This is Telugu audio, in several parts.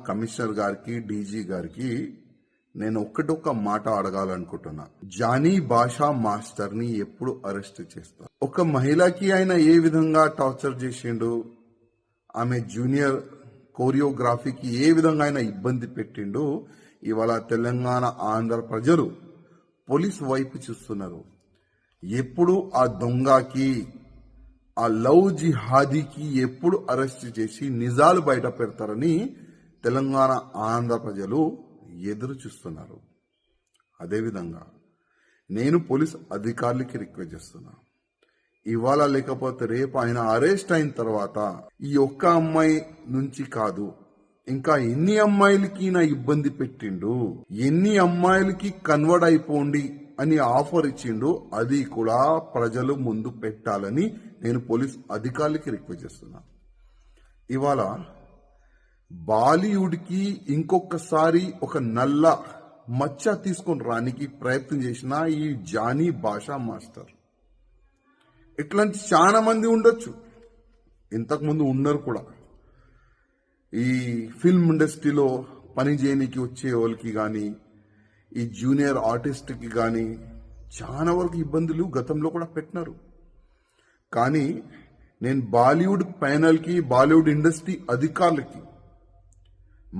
కమిషనర్ గారికి డీజీ గారికి నేను ఒక్క మాట అడగాలనుకుంటున్నా. జానీ భాషా మాస్టర్ ని ఎప్పుడు అరెస్ట్ చేస్తారు? ఒక మహిళకి ఆయన ఏ విధంగా టార్చర్ చేసిండు, ఆమె జూనియర్ కోరియోగ్రఫీకి ఏ విధంగా ఆయన ఇబ్బంది పెట్టిండు, ఇవాళ తెలంగాణ ఆంధ్ర ప్రజలు పోలీస్ వైపు చూస్తున్నారు. ఎప్పుడు ఆ దొంగకి, ఆ లవ్ జిహాదీకి ఎప్పుడు అరెస్ట్ చేసి నిజాలు బయట పెడతారని తెలంగాణ ఆంధ్ర ప్రజలు ఎదురు చూస్తున్నారు. అదేవిధంగా నేను పోలీస్ అధికారులకి రిక్వెస్ట్ చేస్తున్నా, ఇవాళ లేకపోతే రేపు ఆయన అరెస్ట్ అయిన తర్వాత ఈ ఒక్క అమ్మాయి నుంచి కాదు, ఇంకా ఎన్ని అమ్మాయిలకి నా ఇబ్బంది పెట్టిండు, ఎన్ని అమ్మాయిలకి కన్వర్ట్ అయిపోండి అని ఆఫర్ ఇచ్చిండు, అది కూడా ప్రజలు ముందు పెట్టాలని నేను పోలీస్ అధికారులకి రిక్వెస్ట్ చేస్తున్నా. ఇవాళ బాలీవుడ్కి ఇంకొకసారి ఒక నల్ల మచ్చ తీసుకొని రానికి ప్రయత్నం చేసిన ఈ జానీ భాషా మాస్టర్, ఇట్లాంటి చాలా మంది ఉండొచ్చు, ఇంతకుముందు ఉన్నారు కూడా. ఈ ఫిల్మ్ ఇండస్ట్రీలో పని చేయడానికి వచ్చే వాళ్ళకి కానీ, ఈ జూనియర్ ఆర్టిస్ట్కి కానీ చాలా వరకు ఇబ్బందులు గతంలో కూడా పెట్టినారు. కానీ నేను బాలీవుడ్ ప్యానల్కి, బాలీవుడ్ ఇండస్ట్రీ అధికారులకి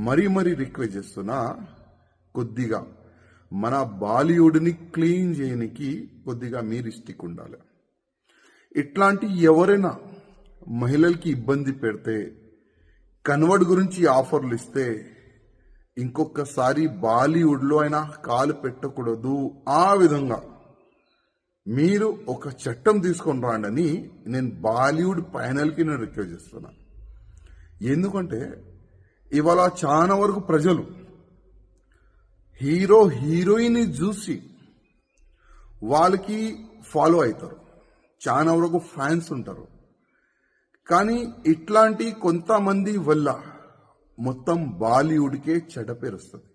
మరీ రిక్వెస్ట్ చేస్తున్నా, కొద్దిగా మన బాలీవుడ్ని క్లీన్ చేయడానికి కొద్దిగా మీరు స్టిక్ ఉండాలి. ఇట్లాంటి ఎవరైనా మహిళలకి ఇబ్బంది పెడితే, కన్వర్ట్ గురించి ఆఫర్లు ఇస్తే ఇంకొకసారి బాలీవుడ్లో అయినా కాలు పెట్టకూడదు. ఆ విధంగా మీరు ఒక చట్టం తీసుకొని రాండి నేను బాలీవుడ్ ప్యానల్కి నేను రిక్వెస్ట్ చేస్తున్నా. ఎందుకంటే ఇవాళ చాలా వరకు ప్రజలు హీరో హీరోయిన్ చూసి వాళ్ళకి ఫాలో అవుతారు, చాలా వరకు ఫ్యాన్స్ ఉంటారు. కానీ ఇట్లాంటి కొంతమంది వల్ల మొత్తం బాలీవుడ్కే చెడ్డ పేరు వస్తుంది.